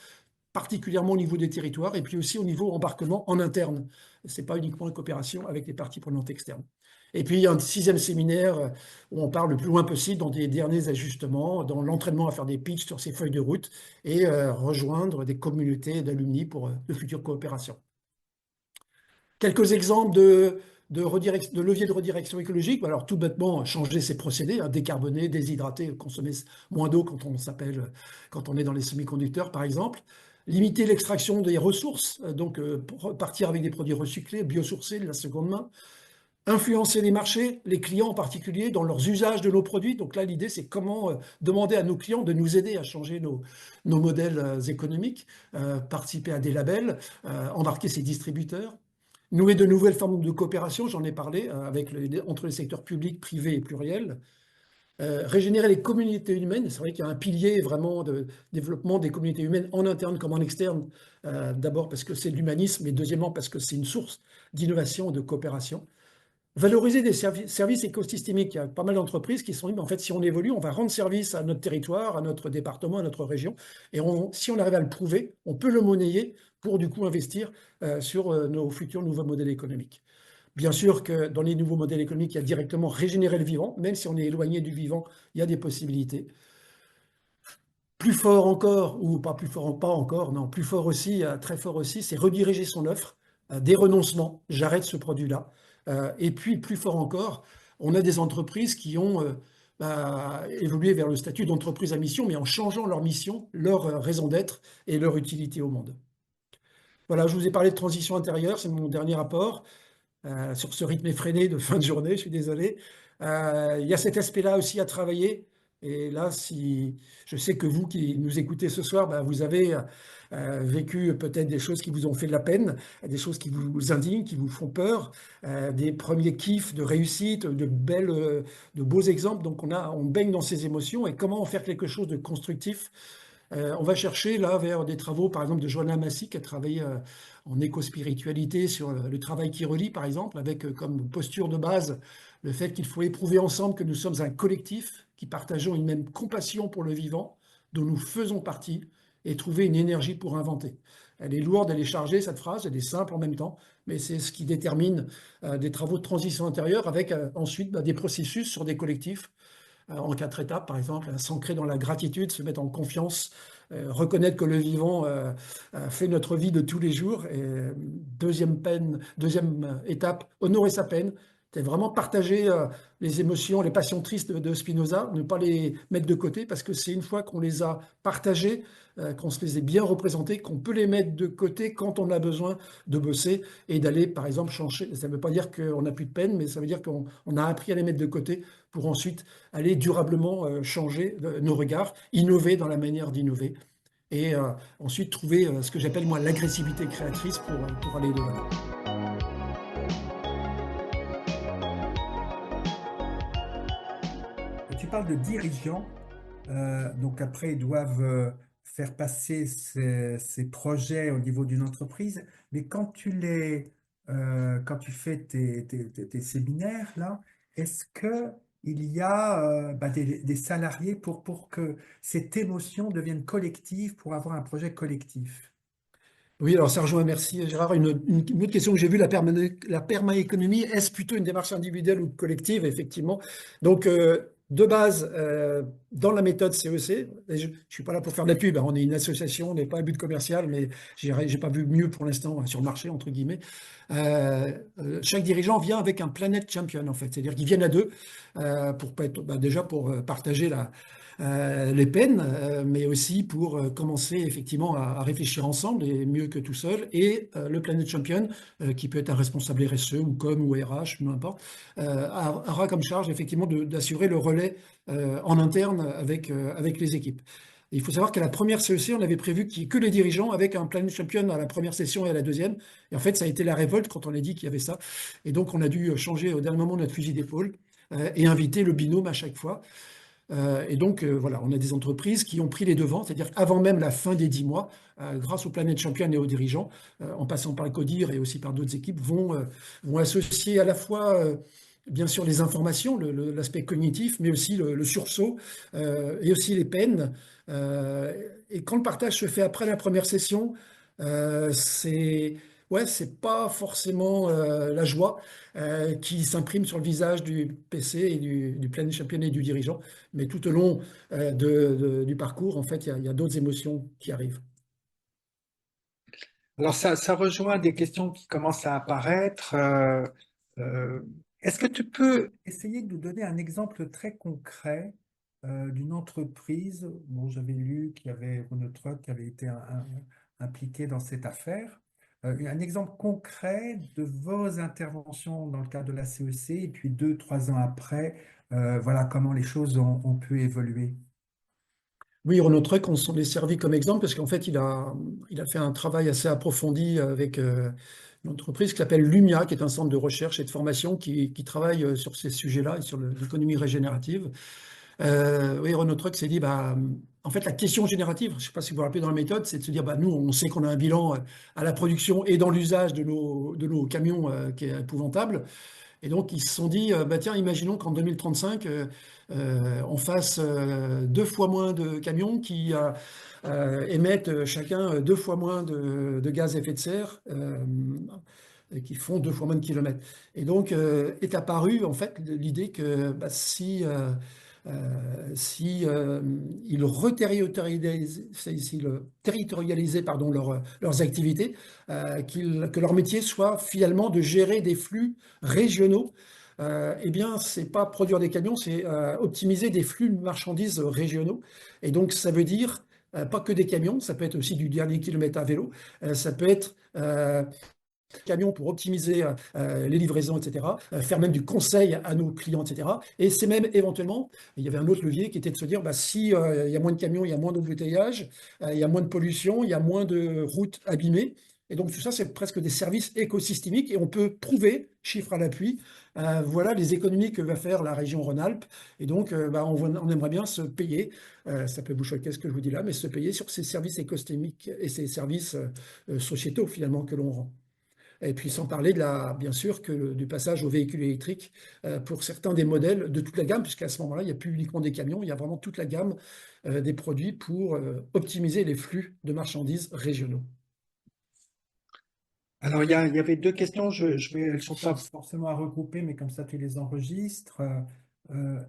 particulièrement au niveau des territoires, et puis aussi au niveau embarquement en interne. Ce n'est pas uniquement une coopération avec les parties prenantes externes. Et puis, il y a un sixième séminaire où on parle le plus loin possible dans des derniers ajustements, dans l'entraînement à faire des pitchs sur ces feuilles de route et rejoindre des communautés d'alumni pour de futures coopérations. Quelques exemples de leviers de redirection écologique. Alors, tout bêtement, changer ses procédés, décarboner, déshydrater, consommer moins d'eau quand on est dans les semi-conducteurs, par exemple. Limiter l'extraction des ressources, donc partir avec des produits recyclés, biosourcés de la seconde main. influencer les marchés, les clients en particulier, dans leurs usages de nos produits. Donc là, l'idée, c'est comment demander à nos clients de nous aider à changer nos modèles économiques, participer à des labels, embarquer ces distributeurs, nouer de nouvelles formes de coopération, j'en ai parlé, entre les secteurs publics, privés et pluriels. Régénérer les communautés humaines, c'est vrai qu'il y a un pilier vraiment de développement des communautés humaines en interne comme en externe. D'abord parce que c'est de l'humanisme, et deuxièmement parce que c'est une source d'innovation et de coopération. Valoriser des services écosystémiques. Il y a pas mal d'entreprises qui se sont dit, mais en fait, si on évolue, on va rendre service à notre territoire, à notre département, à notre région. Et si on arrive à le prouver, on peut le monnayer pour du coup investir sur nos futurs nouveaux modèles économiques. Bien sûr que dans les nouveaux modèles économiques, il y a directement régénérer le vivant. Même si on est éloigné du vivant, il y a des possibilités. Plus fort encore, ou pas plus fort, pas encore, non, plus fort aussi, très fort aussi, c'est rediriger son offre, des renoncements, j'arrête ce produit-là. Et puis, plus fort encore, on a des entreprises qui ont évolué vers le statut d'entreprise à mission, mais en changeant leur mission, leur raison d'être et leur utilité au monde. Voilà, je vous ai parlé de transition intérieure, c'est mon dernier rapport sur ce rythme effréné de fin de journée, je suis désolé. Il y a cet aspect-là aussi à travailler. Et là, si je sais que vous qui nous écoutez ce soir, ben, vous avez vécu peut-être des choses qui vous ont fait de la peine, des choses qui vous indignent, qui vous font peur, des premiers kiffs de réussite, de beaux exemples. Donc on baigne dans ces émotions et comment en faire quelque chose de constructif. On va chercher là vers des travaux, par exemple, de Joanna Massy, qui a travaillé en éco-spiritualité sur le travail qui relie, par exemple, avec comme posture de base le fait qu'il faut éprouver ensemble que nous sommes un collectif, qui partageons une même compassion pour le vivant, dont nous faisons partie, et trouver une énergie pour inventer. Elle est lourde, elle est chargée, cette phrase, elle est simple en même temps, mais c'est ce qui détermine des travaux de transition intérieure avec ensuite des processus sur des collectifs en 4 étapes, par exemple, s'ancrer dans la gratitude, se mettre en confiance, reconnaître que le vivant fait notre vie de tous les jours. Et deuxième étape, honorer sa peine. C'est vraiment partager les émotions, les passions tristes de Spinoza, ne pas les mettre de côté, parce que c'est une fois qu'on les a partagées, qu'on se les ait bien représentées, qu'on peut les mettre de côté quand on a besoin de bosser et d'aller, par exemple, changer. Ça ne veut pas dire qu'on n'a plus de peine, mais ça veut dire qu'on a appris à les mettre de côté pour ensuite aller durablement changer nos regards, innover dans la manière d'innover et ensuite trouver ce que j'appelle moi l'agressivité créatrice pour aller de l'avant. Tu parles de dirigeants, donc après ils doivent faire passer ces projets au niveau d'une entreprise, mais quand tu fais tes séminaires là, est-ce que il y a des salariés pour que cette émotion devienne collective, pour avoir un projet collectif? Oui, alors ça rejoint, merci Gérard. Une autre question que j'ai vue, la permaéconomie, est-ce plutôt une démarche individuelle ou collective, effectivement? Donc, de base, dans la méthode CEC, et je ne suis pas là pour faire de la pub, hein, on est une association, on n'est pas à but commercial, mais j'ai pas vu mieux pour l'instant sur le marché, entre guillemets. Chaque dirigeant vient avec un Planet Champion, en fait, c'est-à-dire qu'ils viennent à deux pour pas être, déjà pour partager les peines, mais aussi pour commencer effectivement à réfléchir ensemble et mieux que tout seul. Et le Planet Champion, qui peut être un responsable RSE ou com ou RH, peu importe, aura comme charge effectivement d'assurer le relais en interne avec les équipes. Et il faut savoir qu'à la première CEC, on avait prévu qu'il n'y ait que les dirigeants avec un Planet Champion à la première session et à la deuxième. Et en fait, ça a été la révolte quand on a dit qu'il y avait ça. Et donc, on a dû changer au dernier moment notre fusil d'épaule et inviter le binôme à chaque fois. Et donc, voilà, on a des entreprises qui ont pris les devants, c'est-à-dire qu'avant même la fin des 10 mois, grâce au Planet Champion et aux dirigeants, en passant par le CODIR et aussi par d'autres équipes, vont associer à la fois, bien sûr, les informations, l'aspect cognitif, mais aussi le sursaut et aussi les peines. Euh, et quand le partage se fait après la première session, c'est ouais, c'est pas forcément la joie qui s'imprime sur le visage du PC et du Planet Champion et du dirigeant. Mais tout au long du parcours, en fait, il y a d'autres émotions qui arrivent. Alors ça rejoint des questions qui commencent à apparaître. Euh, Est-ce que tu peux essayer de nous donner un exemple très concret d'une entreprise? Bon, j'avais lu qu'il y avait Renault Trucks qui avait été impliqué dans cette affaire. un exemple concret de vos interventions dans le cadre de la CEC, et puis 2, 3 ans après, voilà comment les choses ont pu évoluer. Oui, Renault Truck, on s'en est servi comme exemple parce qu'en fait, il a fait un travail assez approfondi avec une entreprise qui s'appelle Lumia, qui est un centre de recherche et de formation qui travaille sur ces sujets-là et sur l'économie régénérative. Oui, Renault Truck s'est dit, bah, en fait, la question générative, je ne sais pas si vous vous rappelez dans la méthode, c'est de se dire, bah, nous, on sait qu'on a un bilan à la production et dans l'usage de nos camions qui est épouvantable. Et donc, ils se sont dit, bah, tiens, imaginons qu'en 2035, on fasse 2 fois moins de camions qui émettent chacun 2 fois moins de gaz à effet de serre et qui font 2 fois moins de kilomètres. Et donc, est apparue, en fait, l'idée que bah, si ils territorialisaient pardon, leurs activités, que leur métier soit finalement de gérer des flux régionaux. Eh bien, c'est pas produire des camions, c'est optimiser des flux de marchandises régionaux. Et donc, ça veut dire pas que des camions, ça peut être aussi du dernier kilomètre à vélo, ça peut être camions pour optimiser les livraisons, etc., faire même du conseil à nos clients, etc. Et c'est même éventuellement, il y avait un autre levier qui était de se dire, bah, si il y a moins de camions, il y a moins d'embouteillage, il y a moins de pollution, il y a moins de routes abîmées. Et donc tout ça, c'est presque des services écosystémiques et on peut prouver, chiffre à l'appui, voilà les économies que va faire la région Rhône-Alpes. Et donc, bah, on aimerait bien se payer, ça peut vous choquer ce que je vous dis là, mais se payer sur ces services écosystémiques et ces services sociétaux finalement que l'on rend. Et puis sans parler bien sûr du passage aux véhicules électriques pour certains des modèles de toute la gamme, puisqu'à ce moment-là, il n'y a plus uniquement des camions, il y a vraiment toute la gamme des produits pour optimiser les flux de marchandises régionaux. Alors, il y avait 2 questions, elles ne sont pas forcément à regrouper, mais comme ça tu les enregistres.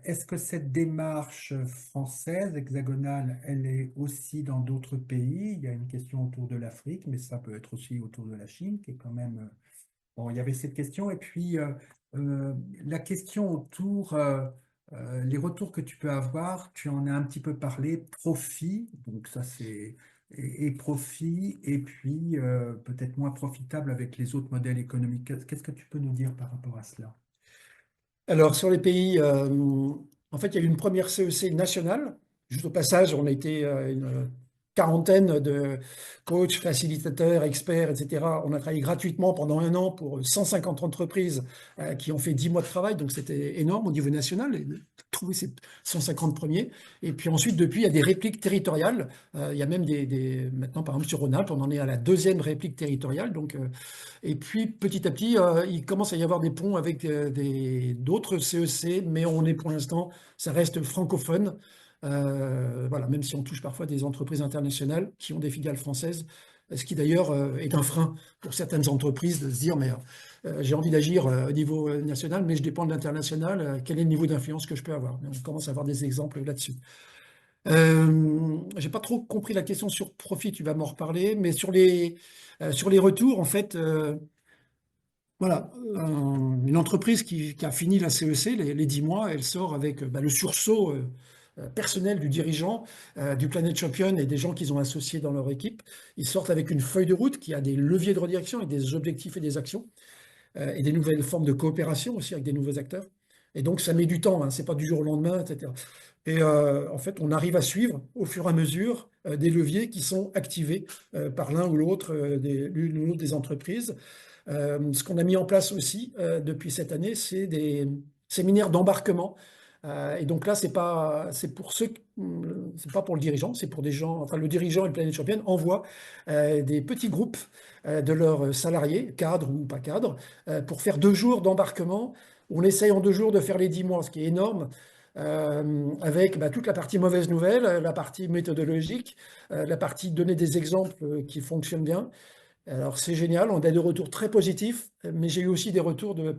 Est-ce que cette démarche française, hexagonale, elle est aussi dans d'autres pays? Il y a une question autour de l'Afrique, mais ça peut être aussi autour de la Chine, qui est quand même... Bon, il y avait cette question, et puis la question autour, les retours que tu peux avoir, tu en as un petit peu parlé, profit, donc ça c'est et profit, et puis peut-être moins profitable avec les autres modèles économiques. Qu'est-ce que tu peux nous dire par rapport à cela? Alors, sur les pays, en fait, il y a eu une première CEC nationale. Juste au passage, on a été une quarantaine de coachs, facilitateurs, experts, etc. On a travaillé gratuitement pendant un an pour 150 entreprises qui ont fait 10 mois de travail. Donc, c'était énorme au niveau national, et de trouver ces 150 premiers. Et puis ensuite, depuis, il y a des répliques territoriales. Il y a même maintenant, par exemple, sur Rhône-Alpes, on en est à la deuxième réplique territoriale. Donc, et puis, petit à petit, il commence à y avoir des ponts avec d'autres CEC, mais on est pour l'instant, ça reste francophone. Voilà, même si on touche parfois des entreprises internationales qui ont des filiales françaises, ce qui d'ailleurs est un frein pour certaines entreprises de se dire, mais j'ai envie d'agir au niveau national, mais je dépends de l'international, quel est le niveau d'influence que je peux avoir? On commence à avoir des exemples là-dessus. J'ai pas trop compris la question sur profit, tu vas m'en reparler, mais sur les retours, en fait, voilà, une entreprise qui a fini la CEC, les 10 mois, elle sort avec bah, le sursaut personnel du dirigeant, du Planet Champion et des gens qu'ils ont associés dans leur équipe. Ils sortent avec une feuille de route qui a des leviers de redirection et des objectifs et des actions et des nouvelles formes de coopération aussi avec des nouveaux acteurs. Et donc, ça met du temps, hein, c'est pas du jour au lendemain, etc. Et en fait, on arrive à suivre au fur et à mesure des leviers qui sont activés par l'un ou l'autre l'une ou l'autre des entreprises. Ce qu'on a mis en place aussi depuis cette année, c'est des séminaires d'embarquement. Et donc là, c'est pas pour le dirigeant, c'est pour des gens. Enfin, le dirigeant et le Planet Champion envoient des petits groupes de leurs salariés, cadres ou pas cadres, pour faire 2 jours d'embarquement. On essaye en 2 jours de faire les 10 mois, ce qui est énorme. Avec bah, toute la partie mauvaise nouvelle, la partie méthodologique, la partie donner des exemples qui fonctionnent bien. Alors c'est génial, on a des retours très positifs, mais j'ai eu aussi des retours de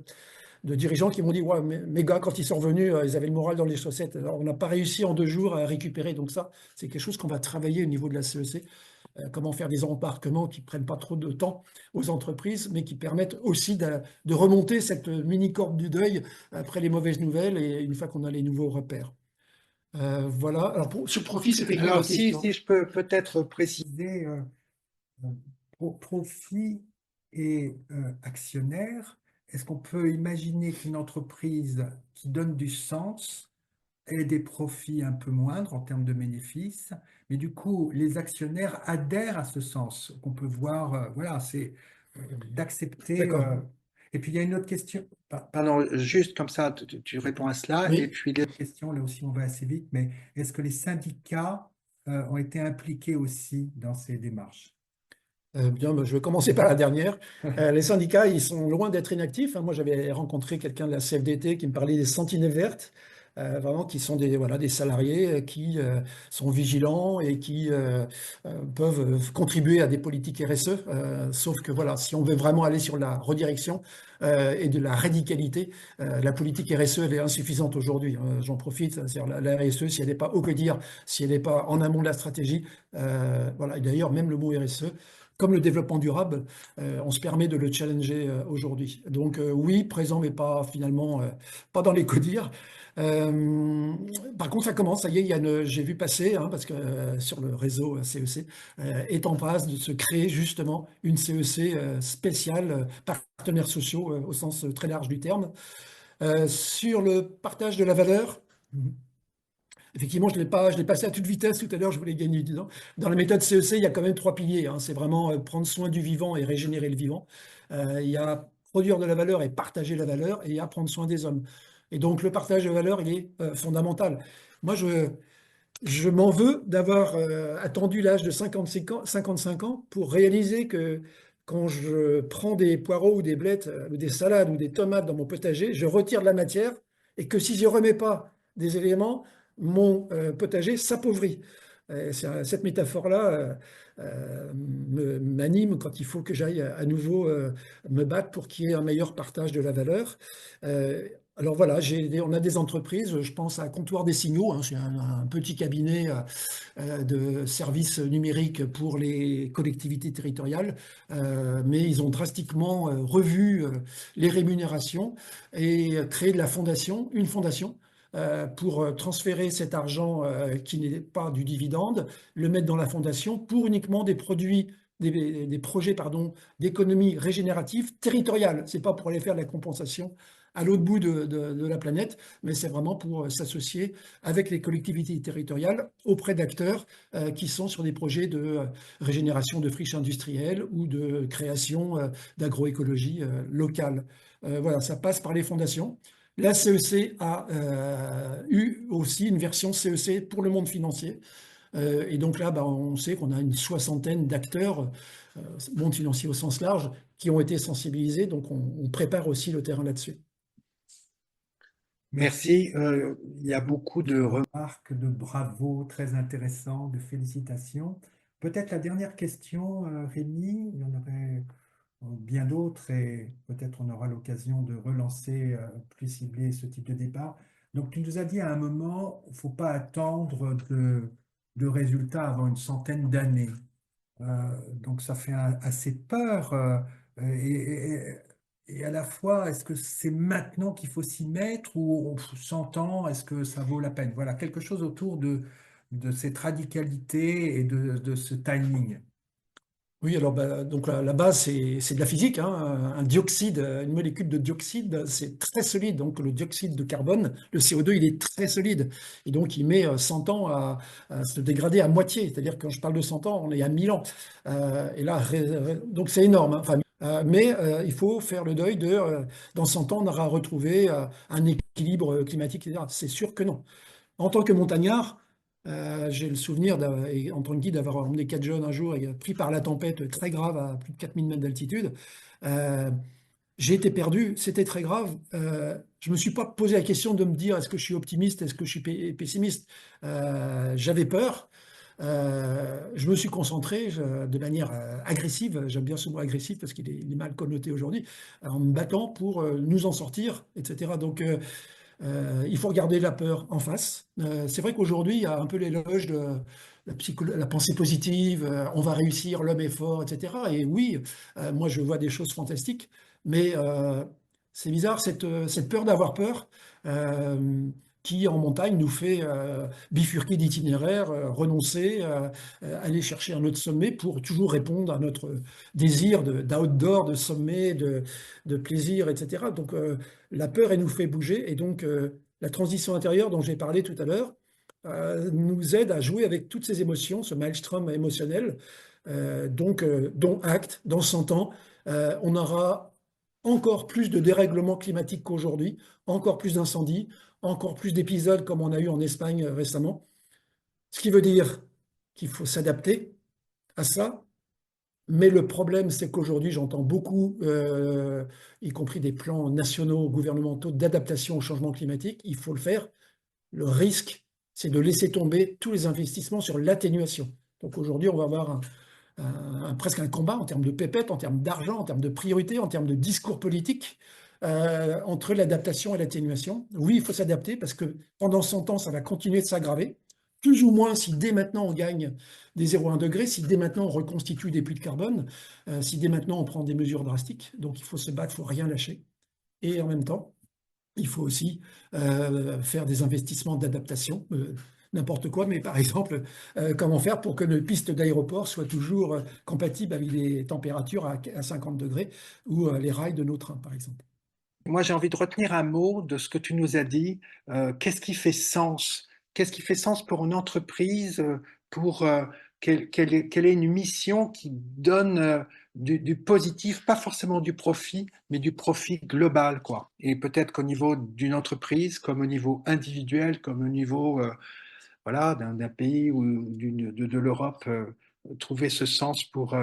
dirigeants qui m'ont dit, ouais, mes gars, quand ils sont revenus, ils avaient le moral dans les chaussettes. Alors on n'a pas réussi en 2 jours à récupérer. Donc ça, c'est quelque chose qu'on va travailler au niveau de la CEC. Comment faire des embarquements qui ne prennent pas trop de temps aux entreprises, mais qui permettent aussi de remonter cette mini-corde du deuil après les mauvaises nouvelles et une fois qu'on a les nouveaux repères. Voilà. Alors sur profit, c'était quoi Alors, votre si question? je peux peut-être préciser, profit. et actionnaire, est-ce qu'on peut imaginer qu'une entreprise qui donne du sens ait des profits un peu moindres en termes de bénéfices, mais du coup, les actionnaires adhèrent à ce sens qu'on peut voir, voilà, c'est d'accepter. D'accord. Et puis il y a une autre question, pardon, juste comme ça, tu réponds à cela, et Oui. puis l'autre question, là aussi on va assez vite, mais est-ce que les syndicats ont été impliqués aussi dans ces démarches? Bien, ben, je vais commencer par la dernière. Les syndicats, ils sont loin d'être inactifs, hein. Moi, j'avais rencontré quelqu'un de la CFDT qui me parlait des sentinelles vertes, vraiment qui sont des, voilà, des salariés qui sont vigilants et qui peuvent contribuer à des politiques RSE. Sauf que voilà, si on veut vraiment aller sur la redirection et de la radicalité, la politique RSE, elle est insuffisante aujourd'hui, hein. J'en profite, c'est-à-dire la RSE, si elle n'est pas au que dire, si elle n'est pas en amont de la stratégie, voilà. Et d'ailleurs, même le mot RSE, comme le développement durable, on se permet de le challenger aujourd'hui. Donc oui, présent, mais pas finalement, pas dans les codires. Euh, Par contre, ça commence, ça y est, j'ai vu passer, hein, parce que sur le réseau CEC est en passe de se créer justement une CEC spéciale, partenaires sociaux au sens très large du terme. Sur le partage de la valeur, effectivement, je l'ai passé à toute vitesse tout à l'heure, je voulais gagner du temps. Dans la méthode CEC, il y a quand même trois piliers, hein. C'est vraiment prendre soin du vivant et régénérer le vivant. Il y a produire de la valeur et partager la valeur, et il y a prendre soin des hommes. Et donc, le partage de valeur, il est fondamental. Moi, je m'en veux d'avoir attendu l'âge de 55 ans pour réaliser que quand je prends des poireaux ou des blettes ou des salades ou des tomates dans mon potager, je retire de la matière et que si je ne remets pas des éléments, mon potager s'appauvrit. Cette métaphore-là m'anime quand il faut que j'aille à nouveau me battre pour qu'il y ait un meilleur partage de la valeur. Euh, alors voilà, on a des entreprises, je pense à Comptoir des Signaux, hein, c'est un petit cabinet de services numériques pour les collectivités territoriales, mais ils ont drastiquement revu les rémunérations et créé de la fondation, une fondation pour transférer cet argent qui n'est pas du dividende, le mettre dans la fondation pour uniquement des produits, des projets pardon, d'économie régénérative territoriale. C'est pas pour aller faire de la compensation à l'autre bout de la planète, mais c'est vraiment pour s'associer avec les collectivités territoriales auprès d'acteurs qui sont sur des projets de régénération de friches industrielles ou de création d'agroécologie locale. Voilà, ça passe par les fondations. La CEC a eu aussi une version CEC pour le monde financier. Et donc là, bah, on sait qu'on a une soixantaine d'acteurs, monde financier au sens large, qui ont été sensibilisés. Donc on prépare aussi le terrain là-dessus. Merci. Il y a beaucoup de remarques, de bravo, très intéressant, de félicitations. Peut-être la dernière question, Rémi, il y en aurait bien d'autres et peut-être on aura l'occasion de relancer, plus cibler ce type de débat. Donc tu nous as dit à un moment, il ne faut pas attendre de résultats avant une centaine d'années. Donc ça fait assez peur. Et, et à la fois, est-ce que c'est maintenant qu'il faut s'y mettre ou on s'entend, est-ce que ça vaut la peine? Voilà, quelque chose autour de cette radicalité et de ce timing. Oui, alors bah, donc la base, c'est de la physique, hein. Un dioxyde, une molécule de dioxyde, c'est très solide. Donc le dioxyde de carbone, le CO2, il est très solide. Et donc il met 100 ans à se dégrader à moitié. C'est-à-dire que quand je parle de 100 ans, on est à 1000 ans. Et là, donc c'est énorme, hein. Enfin, mais il faut faire le deuil dans 100 ans, on aura retrouvé un équilibre climatique, etc. C'est sûr que non. En tant que montagnard, j'ai le souvenir, en tant que guide, d'avoir emmené 4 jeunes un jour et pris par la tempête très grave à plus de 4000 mètres d'altitude. Euh, j'ai été perdu, c'était très grave. Je ne me suis pas posé la question de me dire est-ce que je suis optimiste, est-ce que je suis pessimiste. J'avais peur. Je me suis concentré de manière agressive, j'aime bien ce mot agressif parce il est mal connoté aujourd'hui, en me battant pour nous en sortir, etc. Donc, il faut regarder la peur en face. C'est vrai qu'aujourd'hui, il y a un peu l'éloge de la pensée positive, on va réussir, l'homme est fort, etc. Et oui, moi je vois des choses fantastiques, mais c'est bizarre cette peur d'avoir peur. Euh, qui en montagne nous fait bifurquer d'itinéraire, renoncer, aller chercher un autre sommet pour toujours répondre à notre désir d'outdoor, de sommet, de plaisir, etc. Donc la peur, elle nous fait bouger et donc la transition intérieure dont j'ai parlé tout à l'heure nous aide à jouer avec toutes ces émotions, ce maelstrom émotionnel. Dont acte, dans 100 ans, on aura encore plus de dérèglements climatiques qu'aujourd'hui, encore plus d'incendies, encore plus d'épisodes comme on a eu en Espagne récemment. Ce qui veut dire qu'il faut s'adapter à ça. Mais le problème, c'est qu'aujourd'hui, j'entends beaucoup, y compris des plans nationaux, gouvernementaux, d'adaptation au changement climatique. Il faut le faire. Le risque, c'est de laisser tomber tous les investissements sur l'atténuation. Donc aujourd'hui, on va avoir presque un combat en termes de pépettes, en termes d'argent, en termes de priorité, en termes de discours politique, entre l'adaptation et l'atténuation. Oui, il faut s'adapter parce que pendant 100 ans, ça va continuer de s'aggraver. Plus ou moins si dès maintenant on gagne des 0,1 degré, si dès maintenant on reconstitue des puits de carbone, si dès maintenant on prend des mesures drastiques. Donc il faut se battre, il ne faut rien lâcher. Et en même temps, il faut aussi faire des investissements d'adaptation, n'importe quoi, mais par exemple, comment faire pour que nos pistes d'aéroport soient toujours compatibles avec des températures à 50 degrés ou les rails de nos trains, par exemple. Moi, j'ai envie de retenir un mot de ce que tu nous as dit. Qu'est-ce qui fait sens? Qu'est-ce qui fait sens pour une entreprise, pour quelle est une mission qui donne du positif, pas forcément du profit, mais du profit global, quoi. Et peut-être qu'au niveau d'une entreprise, comme au niveau individuel, comme au niveau voilà, d'un pays ou de l'Europe, trouver ce sens pour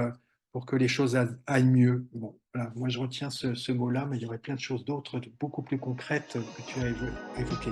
que les choses aillent mieux. Bon, voilà, moi je retiens ce mot-là, mais il y aurait plein de choses d'autres, beaucoup plus concrètes que tu as évoquées.